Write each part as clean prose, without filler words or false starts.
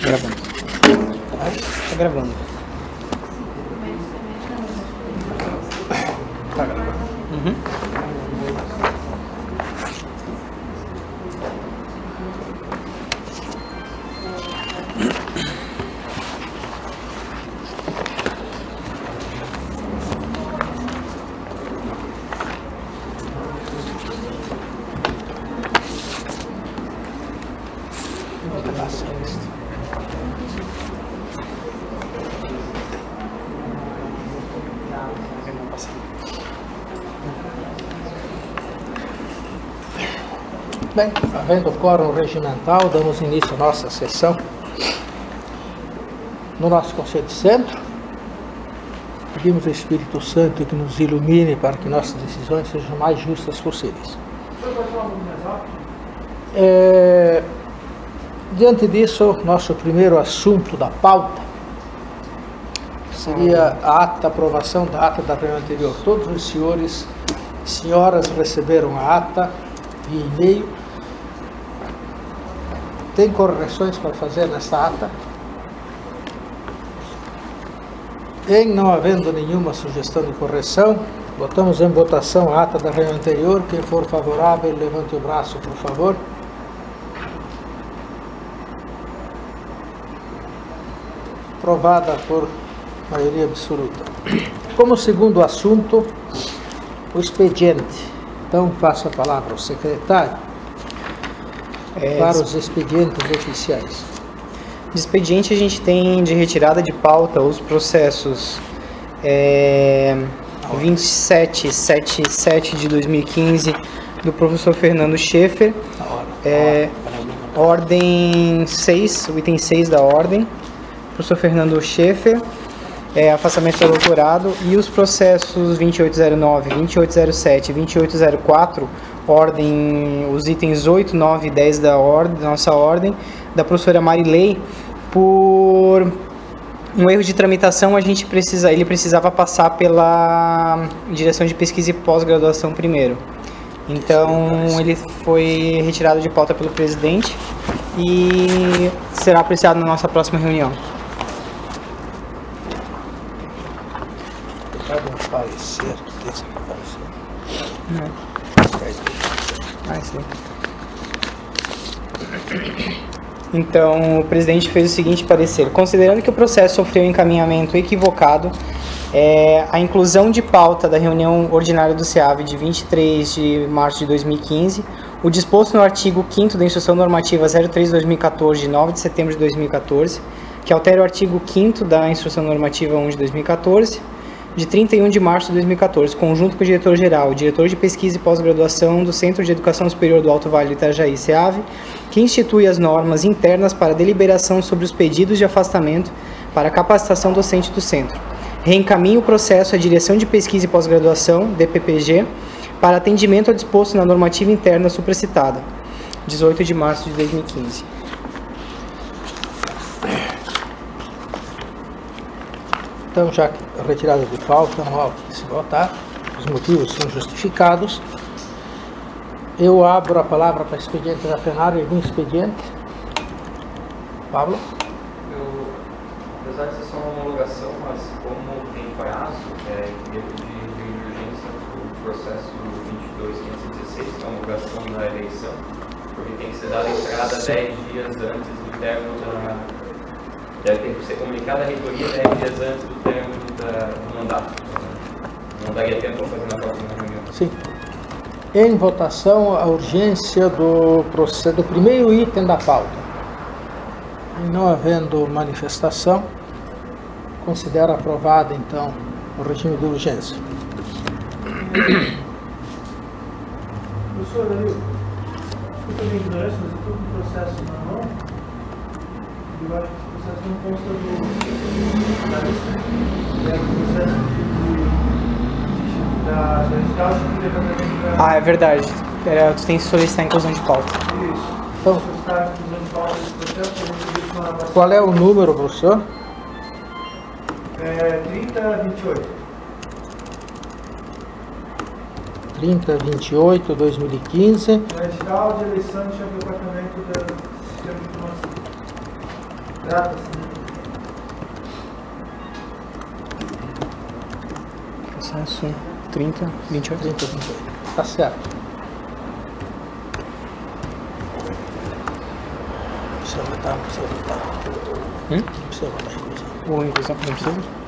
Gravando. Tá gravando. Tá gravando. Uhum. Bem, havendo quórum regimental, damos início à nossa sessão no nosso Conselho de Centro. Pedimos ao Espírito Santo que nos ilumine para que nossas decisões sejam mais justas possíveis. Diante disso, nosso primeiro assunto da pauta seria a aprovação da ata da reunião anterior. Todos os senhores e senhoras receberam a ata via e-mail. Tem correções para fazer nesta ata? Em não havendo nenhuma sugestão de correção, botamos em votação a ata da reunião anterior. Quem for favorável, levante o braço, por favor. Aprovada por maioria absoluta. Como segundo assunto, o expediente. Então, passo a palavra ao secretário para os expedientes oficiais. De expediente, a gente tem de retirada de pauta os processos 2777 de 2015 do professor Fernando Schaeffer, ordem 6, o item 6 da ordem, professor Fernando Schaeffer, afastamento do doutorado, e os processos 2809, 2807 e 2804, ordem, os itens 8, 9 e 10 da nossa ordem, da professora Marilei. Por um erro de tramitação, ele precisava passar pela direção de pesquisa e pós-graduação primeiro. Então, ele foi retirado de pauta pelo presidente e será apreciado na nossa próxima reunião. Parecer, Então, o presidente fez o seguinte parecer: considerando que o processo sofreu encaminhamento equivocado, a inclusão de pauta da reunião ordinária do SEAV de 23 de março de 2015, o disposto no artigo 5º da Instrução Normativa 03/2014, de 9 de setembro de 2014, que altera o artigo 5º da Instrução Normativa 1 de 2014, de 31 de março de 2014, conjunto com o diretor-geral e diretor de pesquisa e pós-graduação do Centro de Educação Superior do Alto Vale do Itajaí, SEAV, que institui as normas internas para deliberação sobre os pedidos de afastamento para capacitação docente do centro. Reencaminha o processo à Direção de Pesquisa e Pós-Graduação, DPPG, para atendimento ao disposto na normativa interna supracitada, 18 de março de 2015. Então, já que a retirada de pauta não há o que se votar, os motivos são justificados, eu abro a palavra para expediente da plenária. Algum expediente? Pablo? Apesar de ser só uma homologação, mas como tem prazo, devido de urgência do processo 22.516, que é a homologação da eleição, porque tem que ser dada a entrada 10 dias antes do término da... Deve ter que ser comunicada à reitoria 10 dias antes do término do mandato. Não daria tempo para fazer na próxima reunião. Sim. Em votação, a urgência do primeiro item da pauta. E não havendo manifestação, considero aprovado, então, o regime de urgência. Professor Danilo, desculpa a minha ignorância, mas eu estou com o processo na mão. Eu acho que esse processo não consta da lista. É o processo da scout do departamento da... Ah, é verdade. Tu tem que solicitar a inclusão de pauta. Isso. Então, Solicitar a inclusão de pauta desse processo, eu vou pedir uma... qual é o número, professor? 3028. 3028, 2015. Edital de eleição de chefe do departamento do sistema de informação. Trata-se Processo 30, 28. 30, 28. Tá certo. Precisa votar, não precisa votar. Não precisa votar em inclusão. Ou inclusão, não precisa?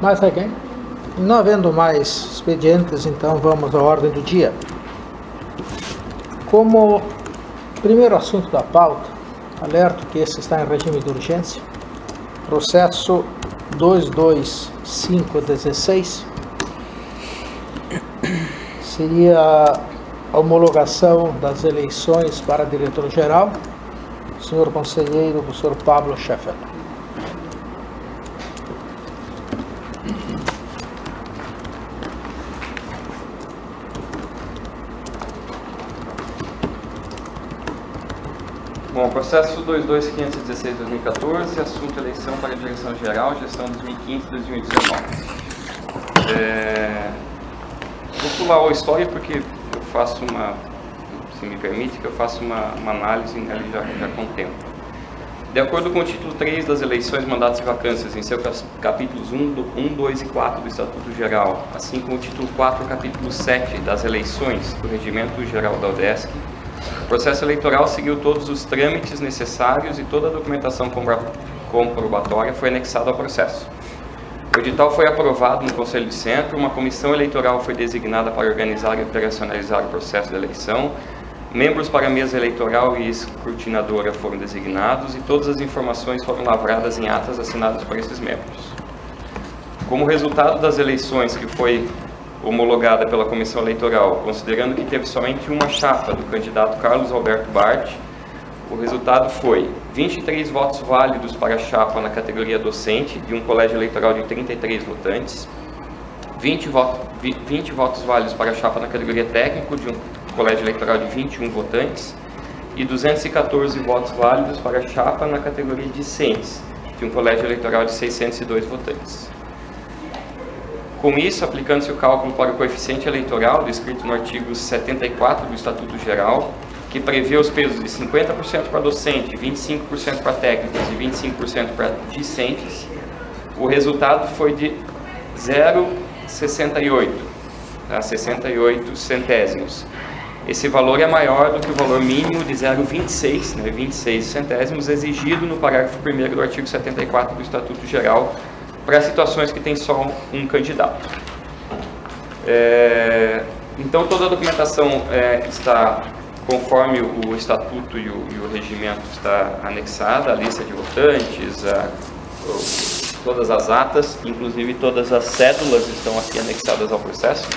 Mais alguém? Não havendo mais expedientes, então vamos à ordem do dia. Como primeiro assunto da pauta, alerto que esse está em regime de urgência, processo 22516, seria a homologação das eleições para diretor-geral, senhor conselheiro, o senhor Pablo Scheffer. Bom, processo 22516-2014, assunto eleição para a direção geral, gestão 2015-2019. Vou pular a história porque eu faço se me permite, que eu faço uma análise ali já com o tempo. De acordo com o título 3 das eleições, mandatos e vacâncias, em seus capítulos 1, 2 e 4 do Estatuto Geral, assim como o título 4, capítulo 7 das eleições do Regimento Geral da UDESC, o processo eleitoral seguiu todos os trâmites necessários e toda a documentação comprobatória foi anexada ao processo. O edital foi aprovado no Conselho de Centro, uma comissão eleitoral foi designada para organizar e operacionalizar o processo de eleição, membros para a mesa eleitoral e escrutinadora foram designados e todas as informações foram lavradas em atas assinadas por esses membros. Como resultado das eleições que foi homologada pela Comissão Eleitoral, considerando que teve somente uma chapa do candidato Carlos Alberto Bart, o resultado foi 23 votos válidos para a chapa na categoria docente, de um colégio eleitoral de 33 votantes, 20 votos válidos para a chapa na categoria técnico, de um colégio eleitoral de 21 votantes, e 214 votos válidos para a chapa na categoria discentes, de um colégio eleitoral de 602 votantes. Com isso, aplicando-se o cálculo para o coeficiente eleitoral, descrito no artigo 74 do Estatuto Geral, que prevê os pesos de 50% para docente, 25% para técnicos e 25% para discentes, o resultado foi de 0,68, tá? 68 centésimos. Esse valor é maior do que o valor mínimo de 0,26, né, 26 centésimos, exigido no parágrafo 1º do artigo 74 do Estatuto Geral, para situações que tem só um candidato. Então, toda a documentação está conforme o Estatuto e o Regimento está anexada, a lista de votantes, todas as atas, inclusive todas as cédulas estão aqui anexadas ao processo.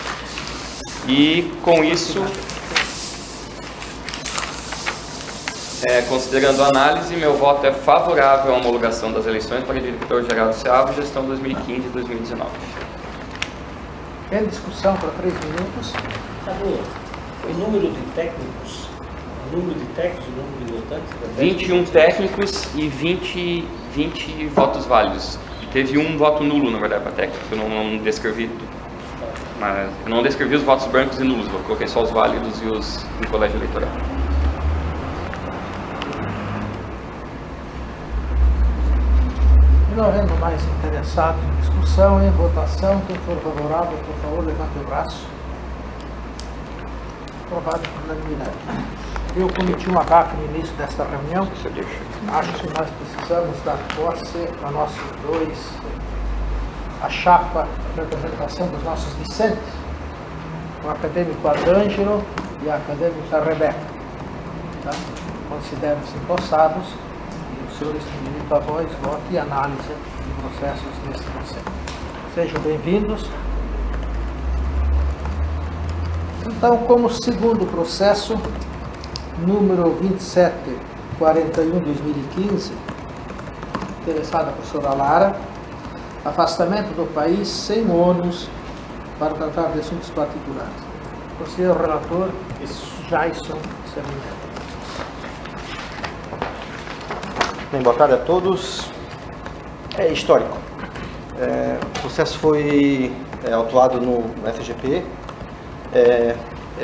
E, com isso, considerando a análise, meu voto é favorável à homologação das eleições para diretor-geral do SEAV, gestão 2015 e 2019. Em discussão para 3 minutos. O número de técnicos, o número de votantes? 21 técnicos e 20 votos válidos. E teve um voto nulo, na verdade, para técnico, eu não descrevi, mas eu não descrevi os votos brancos e nulos, eu coloquei só os válidos e os do colégio eleitoral. Não havendo mais interessado em discussão, em votação, quem for favorável, por favor, levante o braço. Aprovado por unanimidade. Eu cometi uma gafe no início desta reunião. Acho que nós precisamos dar posse a nossos a chapa de representação dos nossos discentes, o acadêmico Adângelo e a acadêmica Rebeca. Tá? Considero-se empossados. Os senhores têm direito a voz, voto e análise de processos deste processo. Sejam bem-vindos. Então, como segundo processo, número 2741/2015, interessada a professora Lara, afastamento do país sem ônus para tratar de assuntos particulares. O senhor relator, Jason Semineto. Bem, boa tarde a todos. É histórico. O processo foi autuado no FGP. É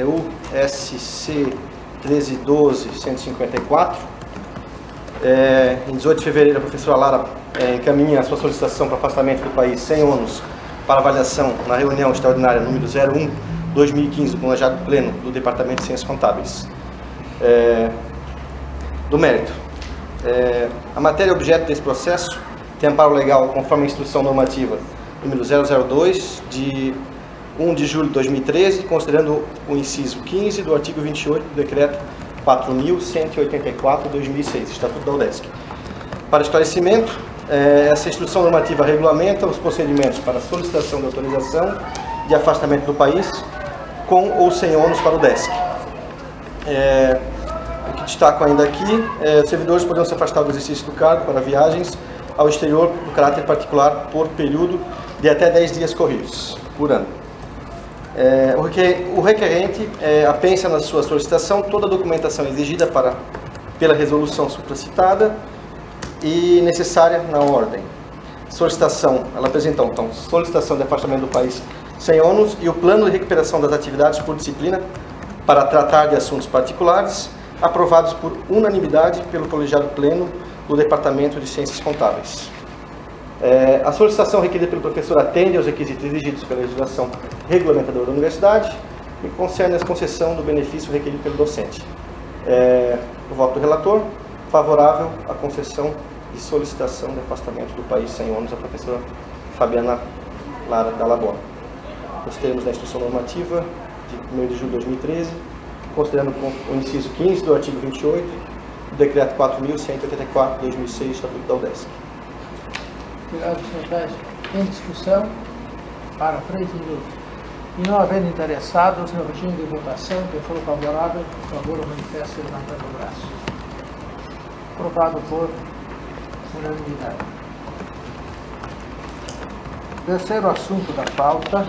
o SC 13.12.154. Em 18 de fevereiro, a professora Lara encaminha a sua solicitação para afastamento do país sem ônus para avaliação na reunião extraordinária número 01/2015 do Colegiado Pleno do Departamento de Ciências Contábeis. Do mérito. A matéria objeto desse processo tem amparo legal conforme a instrução normativa número 002 de 1 de julho de 2013, considerando o inciso 15 do artigo 28 do decreto 4.184/2006, Estatuto da UDESC. Para esclarecimento, essa instrução normativa regulamenta os procedimentos para solicitação de autorização de afastamento do país, com ou sem ônus para o UDESC. O que destaco ainda aqui, os servidores poderão se afastar do exercício do cargo para viagens ao exterior do caráter particular por período de até 10 dias corridos por ano. O requerente apensa na sua solicitação toda a documentação exigida pela resolução supracitada e necessária na ordem. Solicitação, ela apresentou então solicitação de afastamento do país sem ônus e o plano de recuperação das atividades por disciplina para tratar de assuntos particulares, aprovados por unanimidade pelo Colegiado Pleno do Departamento de Ciências Contábeis. A solicitação requerida pelo professor atende aos requisitos exigidos pela legislação regulamentadora da universidade e concerne a concessão do benefício requerido pelo docente. O voto do relator, favorável à concessão de solicitação de afastamento do país sem ônus à professora Fabiana Lara Dall'Abona. Nos termos da instrução normativa de 1º de julho de 2013, considerando o inciso 15 do artigo 28 do decreto 4.184/2006, Estatuto da UDESC. Obrigado, senhor Pérez. Em discussão, para 3 minutos. E não havendo interessados no regime de votação, quem for favorável, por favor, manifeste levantando o braço. Aprovado por unanimidade. Terceiro assunto da pauta.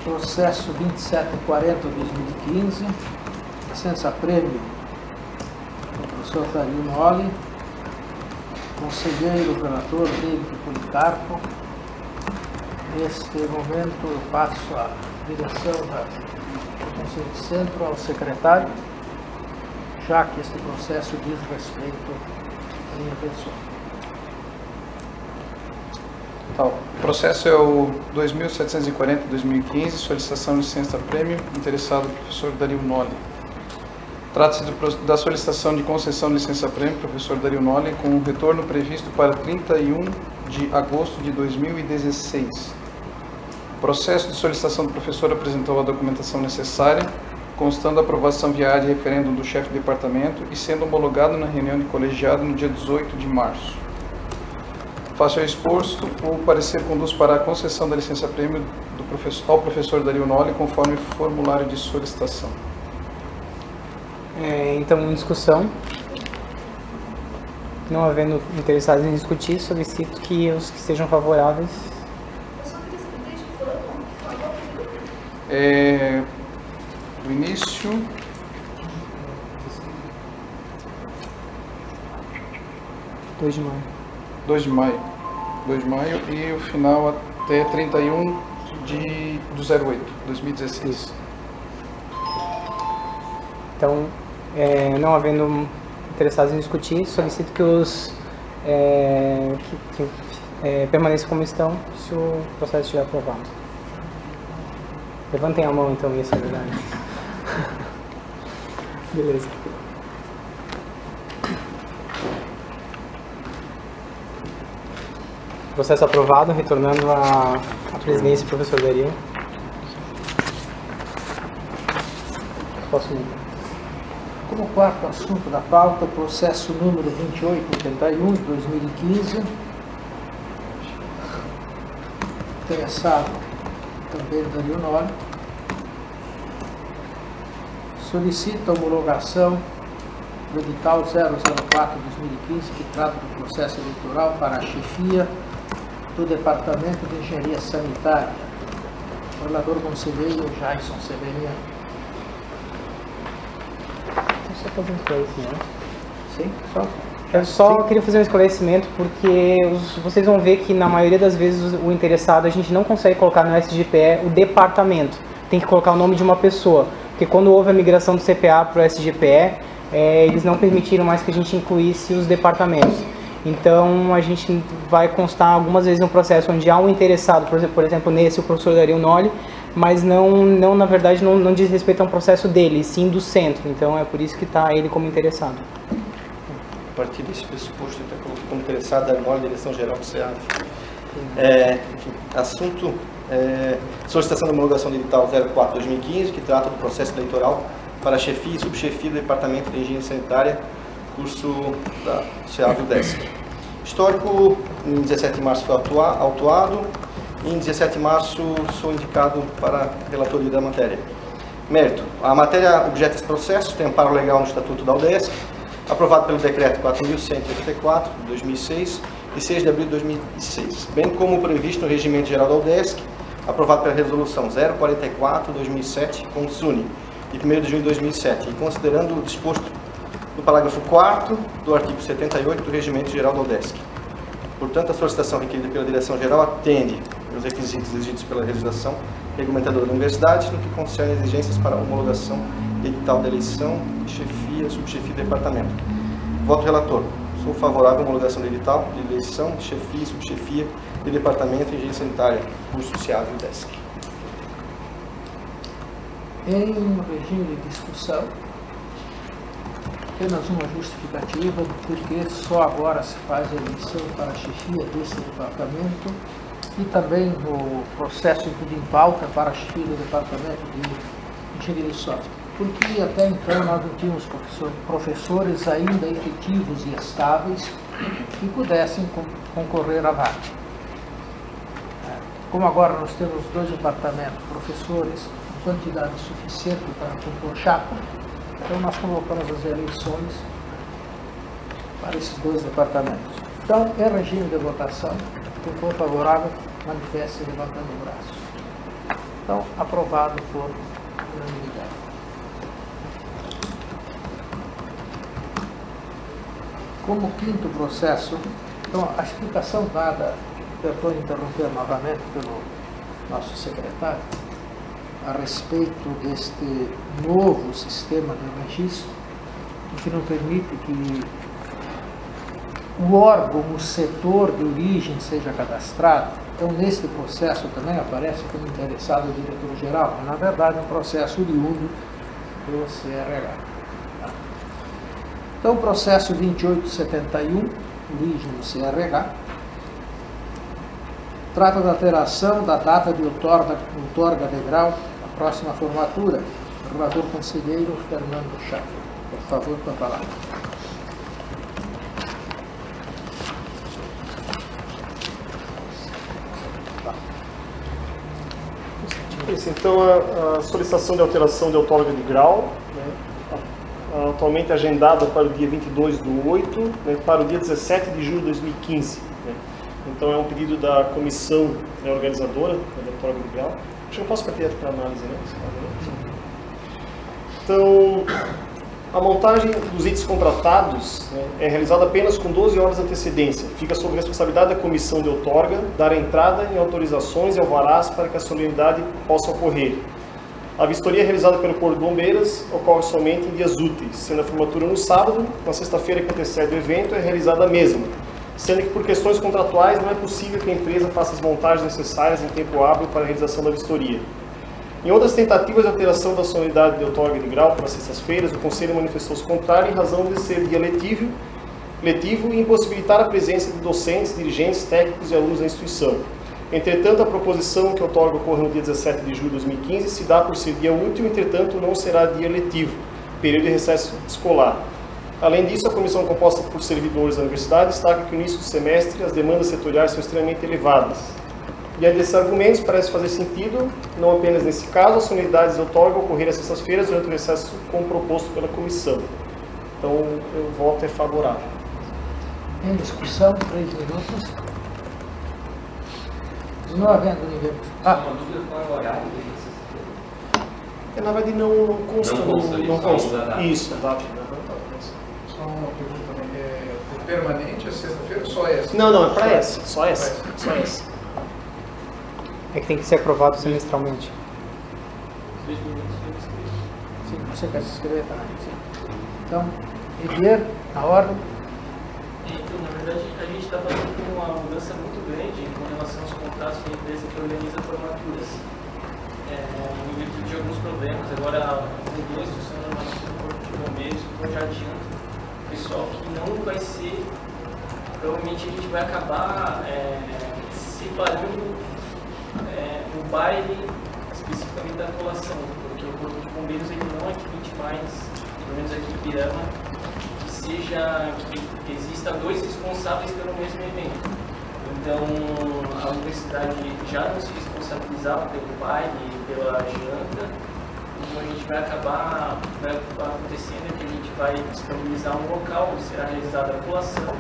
Processo 2740/2015. Licença-prêmio do professor Dario Noli, conselheiro relator David Policarpo. Neste momento eu passo a direção do Conselho de Centro ao secretário, já que este processo diz respeito à minha pessoa. O processo é o 2740/2015, solicitação de licença-prêmio, interessado professor Dario Noli. Trata-se da solicitação de concessão de licença-prêmio, professor Dario Noli, com retorno previsto para 31 de agosto de 2016. O processo de solicitação do professor apresentou a documentação necessária, constando a aprovação via área de referendo do chefe de departamento e sendo homologado na reunião de colegiado no dia 18 de março. Face ao exposto, o parecer conduz para a concessão da licença-prêmio ao professor Dario Noli, conforme o formulário de solicitação. Então, em discussão, não havendo interessados em discutir, solicito que os que sejam favoráveis. Do início. (2 de maio). 2 de maio. 2 de maio e o final até 31 do 08, 2016. Isso. Então, não havendo interessados em discutir, solicito que os permaneçam como estão, se o processo estiver aprovado. Levantem a mão, então, isso é verdade. Beleza. Processo aprovado, retornando à presidência do professor Dario. Posso ir. Como quarto assunto da pauta, processo número 2881 de 2015. Interessado também Dario Noli. Solicita a homologação do edital 004/2015, que trata do processo eleitoral para a chefia do Departamento de Engenharia Sanitária. O relator conselheiro Jason Severino. Só fazer um esclarecimento. Sim, só. Eu só queria fazer um esclarecimento, porque vocês vão ver que na maioria das vezes o interessado, a gente não consegue colocar no SGPE o departamento, tem que colocar o nome de uma pessoa, porque quando houve a migração do CPA para o SGPE, eles não permitiram mais que a gente incluísse os departamentos. Então a gente vai constar algumas vezes um processo onde há um interessado, por exemplo nesse o professor Dario Noli, mas não na verdade não diz respeito a um processo dele, sim do centro, então é por isso que está ele como interessado. A partir desse pressuposto, eu coloquei como interessado da nova direção geral do SEAV. Enfim, assunto, solicitação de homologação do edital 04/2015, que trata do processo eleitoral para chefia e subchefia do Departamento de Engenharia Sanitária, curso da SEAV UDESC. Histórico, em 17 de março foi autuado, e em 17 de março sou indicado para a relatoria da matéria. Mérito, a matéria objeto desse processo tem amparo legal no Estatuto da UDESC, aprovado pelo Decreto 4.184, de 2006, e 6 de abril de 2006, bem como previsto no Regimento Geral da UDESC, aprovado pela Resolução 044, de 2007, com o SUNE, de 1º de junho de 2007, e considerando o disposto no parágrafo 4º do artigo 78 do Regimento Geral da UDESC. Portanto, a solicitação requerida pela Direção-Geral atende aos requisitos exigidos pela legislação regulamentadora da Universidade, no que concerne exigências para homologação de edital de eleição, chefia, subchefia e departamento. Voto relator. Sou favorável à homologação de edital de eleição, chefia e subchefia de departamento de engenharia sanitária, curso SEAV UDESC. Em regime de discussão, apenas uma justificativa do porquê só agora se faz a eleição para a chefia desse departamento e também no processo em pauta para a chefia do departamento de engenharia de software. Porque até então nós não tínhamos professores ainda efetivos e estáveis que pudessem concorrer à vaga. Como agora nós temos 2 departamentos, professores, em quantidade suficiente para compor chapa, então nós convocamos as eleições para esses 2 departamentos. Então, em regime de votação, quem for favorável, manifeste levantando o braço. Então, aprovado por unanimidade. Como quinto processo, então, a explicação dada, perdoe interromper novamente pelo nosso secretário, a respeito deste novo sistema de registro, que não permite que o órgão, o setor de origem seja cadastrado. Então, neste processo também aparece como interessado o diretor-geral, mas na verdade é um processo oriundo do CRH. Então, o processo 2871, origem do CRH, trata da alteração da data de outorga de grau à próxima formatura. Relator conselheiro Fernando Chaves. Por favor, com a palavra. Então, a solicitação de alteração de outorga de grau, né, atualmente agendada para o dia 22/8, né, para o dia 17 de julho de 2015. Né. Então, é um pedido da comissão organizadora da outorga de grau. Acho que eu posso partir para análise, né? Então, a montagem dos itens contratados, né, é realizada apenas com 12 horas de antecedência. Fica sob responsabilidade da comissão de outorga dar entrada em autorizações e alvarás para que a solenidade possa ocorrer. A vistoria realizada pelo Corpo de Bombeiras ocorre somente em dias úteis, sendo a formatura no sábado, na sexta-feira que antecede o evento é realizada a mesma, sendo que por questões contratuais não é possível que a empresa faça as montagens necessárias em tempo hábil para a realização da vistoria. Em outras tentativas de alteração da solenidade de outorga de grau para sextas-feiras, o Conselho manifestou-se contrário em razão de ser dia letivo e impossibilitar a presença de docentes, dirigentes, técnicos e alunos da instituição. Entretanto, a proposição que a outorga ocorre no dia 17 de julho de 2015 se dá por ser dia útil, entretanto não será dia letivo, período de recesso escolar. Além disso, a comissão composta por servidores da universidade destaca que no início do semestre as demandas setoriais são extremamente elevadas. Diante desses argumentos, parece fazer sentido, não apenas nesse caso, as solenidades de outorga ocorrerem às sextas-feiras durante o recesso como proposto pela comissão. Então, o voto é favorável. Em discussão, 3 minutos. Não havendo ninguém. Uma dúvida, qual é o horário da sexta-feira? Na verdade, não consta. Não consta. Isso, tá. Só uma pergunta também. permanente a sexta-feira ou só essa? Não, é para essa. Só essa. Só essa. É que tem que ser aprovado semestralmente. 2 minutos de inscrito. Sim, você quer se inscrever também? Sim. Então, Edier, na ordem. Então, na verdade, a gente está passando por uma mudança muito grande com relação aos contratos de empresa que organiza formaturas. Em virtude de alguns problemas, agora mudou a instrução normativa do Corpo de Bombeiros, então já adianto, pessoal, que não vai ser, provavelmente a gente vai acabar separando o baile especificamente da colação, porque o Corpo de Bombeiros ele não admite mais, pelo menos aqui em Pirama, que exista 2 responsáveis pelo mesmo evento. Então, a universidade já não se responsabilizava pelo baile e pela janta, então a gente vai acabar acontecendo que a gente vai disponibilizar um local onde será realizada a colação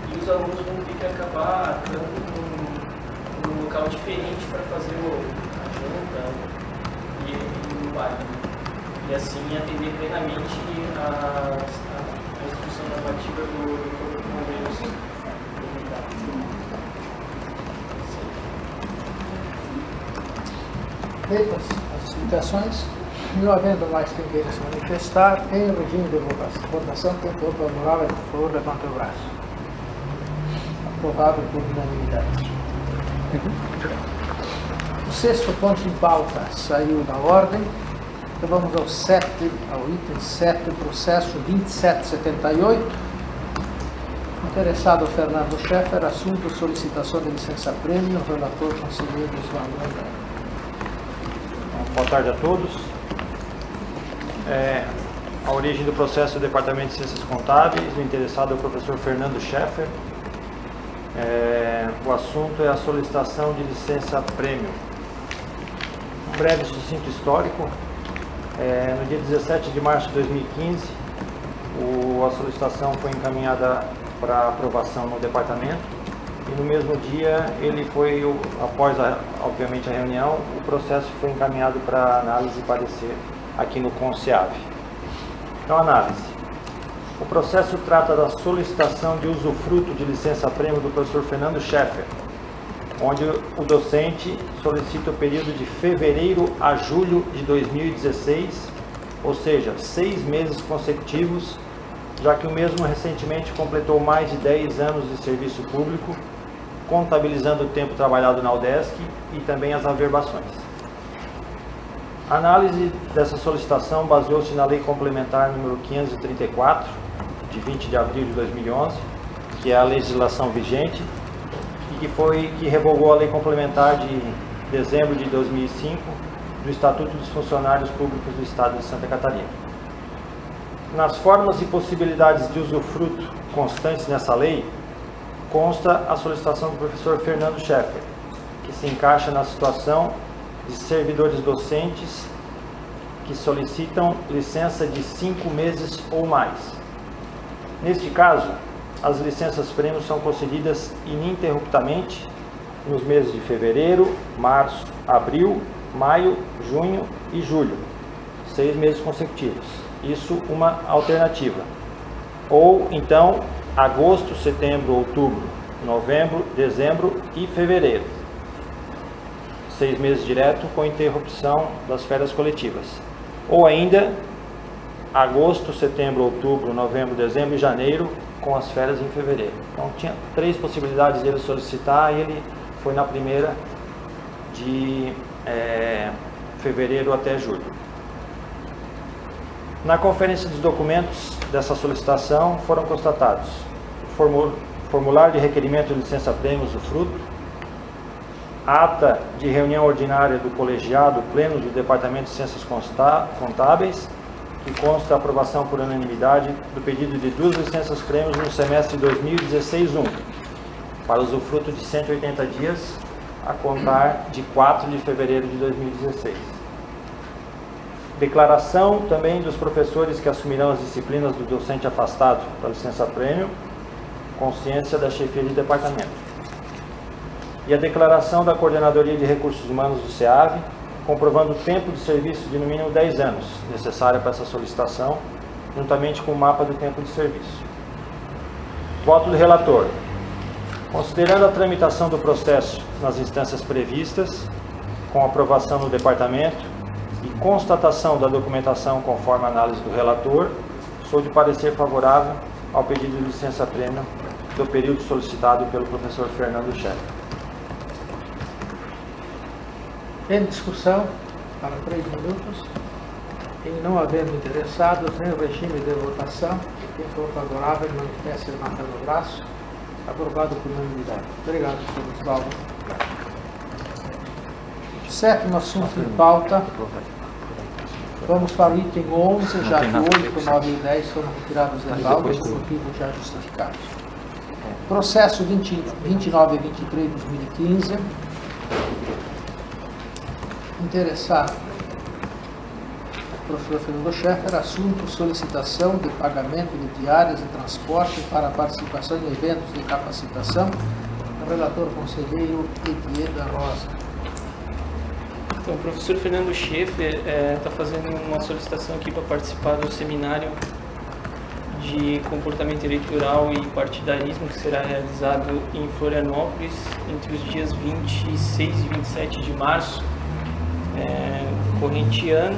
e os alunos vão ter que acabar num local diferente para fazer a janta e o baile. E assim atender plenamente a instrução normativa do Corpo de Bombeiros. Feitas as explicações, não havendo mais quem queira se manifestar, em regime de votação, quem for favorável, por favor, levante o braço. Aprovado por unanimidade. O 6º ponto em pauta saiu da ordem. Então vamos ao item 7, processo 2778. Interessado Fernando Scheffer, assunto solicitação de licença-prêmio, relator conselheiro João André. Boa tarde a todos. A origem do processo é o Departamento de Ciências Contábeis, o interessado é o professor Fernando Scheffer. O assunto é a solicitação de licença-prêmio. Um breve sucinto histórico. No dia 17 de março de 2015, a solicitação foi encaminhada para aprovação no departamento. E no mesmo dia, após obviamente a reunião, o processo foi encaminhado para análise e parecer aqui no CONSEAV. Então, análise. O processo trata da solicitação de usufruto de licença-prêmio do professor Fernando Scheffer, onde o docente solicita o período de fevereiro a julho de 2016, ou seja, 6 meses consecutivos, já que o mesmo recentemente completou mais de 10 anos de serviço público, contabilizando o tempo trabalhado na UDESC e também as averbações. A análise dessa solicitação baseou-se na Lei Complementar número 534, de 20 de abril de 2011, que é a legislação vigente, e que revogou a Lei Complementar de dezembro de 2005 do Estatuto dos Funcionários Públicos do Estado de Santa Catarina. Nas formas e possibilidades de usufruto constantes nessa lei, consta a solicitação do professor Fernando Scheffer, que se encaixa na situação de servidores docentes que solicitam licença de 5 meses ou mais. Neste caso, as licenças-prêmio são concedidas ininterruptamente nos meses de fevereiro, março, abril, maio, junho e julho, 6 meses consecutivos. Isso uma alternativa. Ou então, agosto, setembro, outubro, novembro, dezembro e fevereiro. 6 meses direto com interrupção das férias coletivas. Ou ainda, agosto, setembro, outubro, novembro, dezembro e janeiro, com as férias em fevereiro. Então tinha 3 possibilidades de ele solicitar e ele foi na primeira de fevereiro até julho. Na conferência dos documentos dessa solicitação foram constatados formulário de requerimento de licença-prêmio usufruto, ata de reunião ordinária do colegiado pleno do Departamento de Ciências Contábeis, que consta a aprovação por unanimidade do pedido de 2 licenças-prêmios no semestre 2016-1, para usufruto de 180 dias, a contar de 4 de fevereiro de 2016. Declaração também dos professores que assumirão as disciplinas do docente afastado para licença-prêmio, consciência da chefia de departamento. E a declaração da Coordenadoria de Recursos Humanos do SEAV, comprovando o tempo de serviço de no mínimo 10 anos, necessário para essa solicitação, juntamente com o mapa do tempo de serviço. Voto do relator. Considerando a tramitação do processo nas instâncias previstas, com aprovação no departamento e constatação da documentação conforme a análise do relator, sou de parecer favorável ao pedido de licença-prêmio do período solicitado pelo professor Fernando Schaeffer. Em discussão, para 3 minutos. Em não havendo interessados, em regime de votação, quem for favorável, manifeste levantando o braço. Aprovado por unanimidade. Obrigado, senhor Osvaldo. 7º assunto em pauta. Vamos para o item 11, já que 8, 9 e 10 foram retirados da pauta, por motivos já justificados. Processo 29 e 23 de 2015. Interessado, professor Fernando Schaeffer, assunto solicitação de pagamento de diárias de transporte para participação em eventos de capacitação. O relator conselheiro Edier da Rosa. Então, o professor Fernando Schaeffer está fazendo uma solicitação aqui para participar do seminário de comportamento eleitoral e partidarismo que será realizado em Florianópolis entre os dias 26 e 27 de março, corrente ano.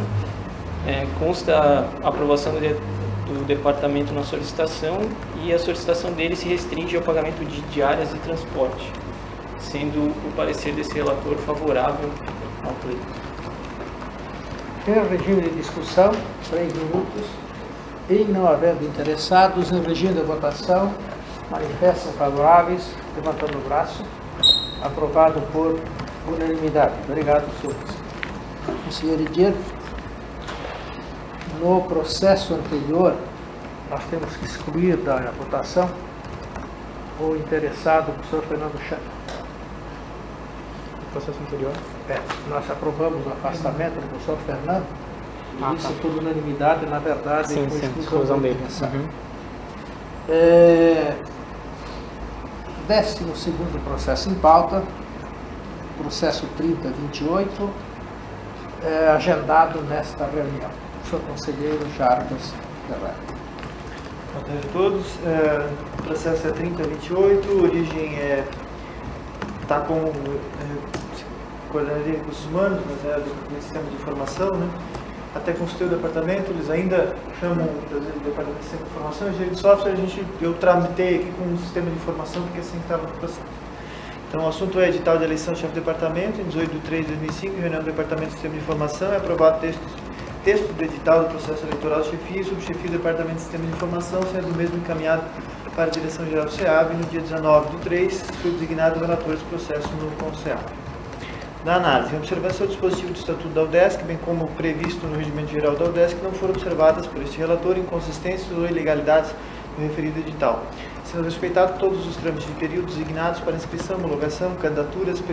Consta a aprovação do departamento na solicitação e a solicitação dele se restringe ao pagamento de diárias e transporte, sendo o parecer desse relator favorável ao pleito. Em regime de discussão, 3 minutos. Em não havendo interessados, em regime de votação, manifestam favoráveis, levantando o braço. Aprovado por unanimidade. Obrigado, senhores. Conselheiro Edier, no processo anterior, nós temos que excluir da votação o interessado, o professor Fernando Schaeffer. No processo anterior? Nós aprovamos o afastamento do professor Fernando, e isso por unanimidade, na verdade, sim, com exclusão dele. 12º processo em pauta, processo 3028, agendado nesta reunião. Senhor conselheiro Jarbas Guerreiro. Boa tarde a todos. O processo é 3028, origem está com coordenadoria de recursos humanos, mas do sistema de informação, né? Até consultei o departamento, eles ainda chamam o departamento de sistema de informação, engenharia de software, eu tramitei aqui com o sistema de informação, porque assim estava no processo. Então, o assunto é edital de eleição de chefe de departamento, em 18 de 3 de 2005, reunião do departamento de sistema de informação, é aprovado texto do edital do processo eleitoral de chefia e subchefia do departamento de sistema de informação, sendo o mesmo encaminhado para a direção-geral do SEAB. No dia 19 de 3, foi designado o relator desse processo no CONSEAB. Na análise, em observância ao dispositivo do Estatuto da UDESC, bem como previsto no Regimento Geral da UDESC, não foram observadas por este relator inconsistências ou ilegalidades no referido edital, sendo respeitados todos os trâmites de período designados para inscrição, homologação, candidaturas,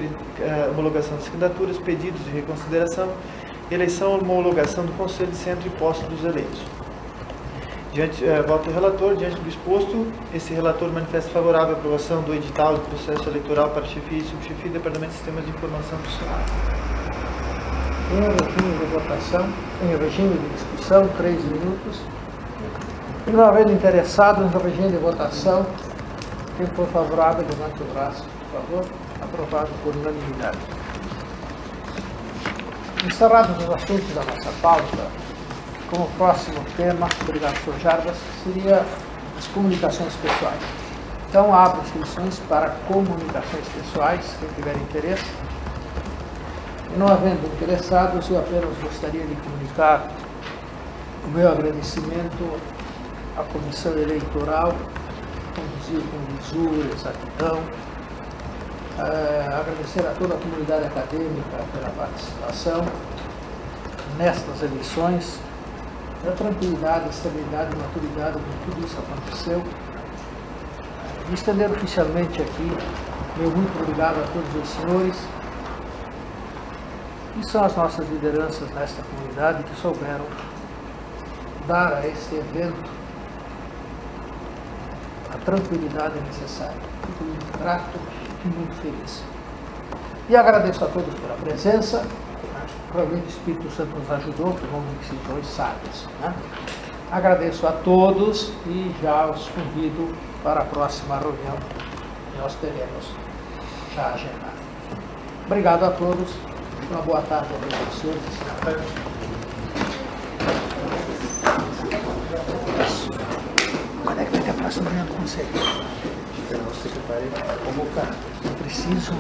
homologação das candidaturas, pedidos de reconsideração, eleição ou homologação do Conselho de Centro e posse dos eleitos. Voto do relator. Diante do exposto, esse relator manifesta favorável à aprovação do edital do processo eleitoral para chefia e subchefia do Departamento de Sistemas de Informação do Senado. Em regime de votação, em regime de discussão, 3 minutos. E não havendo interessados no regime de votação, quem for favorável, levante o braço, por favor. Aprovado por unanimidade. Encerrados os assuntos da nossa pauta, como próximo tema, obrigado, Sr. Jarbas, seria as comunicações pessoais. Então, abro inscrições para comunicações pessoais, quem tiver interesse. E não havendo interessados, eu apenas gostaria de comunicar o meu agradecimento à Comissão Eleitoral, conduzida com lisura, exatidão. Agradecer a toda a comunidade acadêmica pela participação nestas eleições, a tranquilidade, estabilidade e maturidade com tudo isso aconteceu. E estender oficialmente aqui meu muito obrigado a todos os senhores, que são as nossas lideranças nesta comunidade, que souberam dar a este evento a tranquilidade necessária. Fico muito grato e muito feliz. E agradeço a todos pela presença. Provavelmente o Espírito Santo nos ajudou, por meio de dois sábios. Agradeço a todos e já os convido para a próxima reunião que nós teremos já agendada. Obrigado a todos. Uma boa tarde a professores e senhores. Quando é que vai ter a próxima reunião do conselho? O secretário vai convocar. Eu preciso...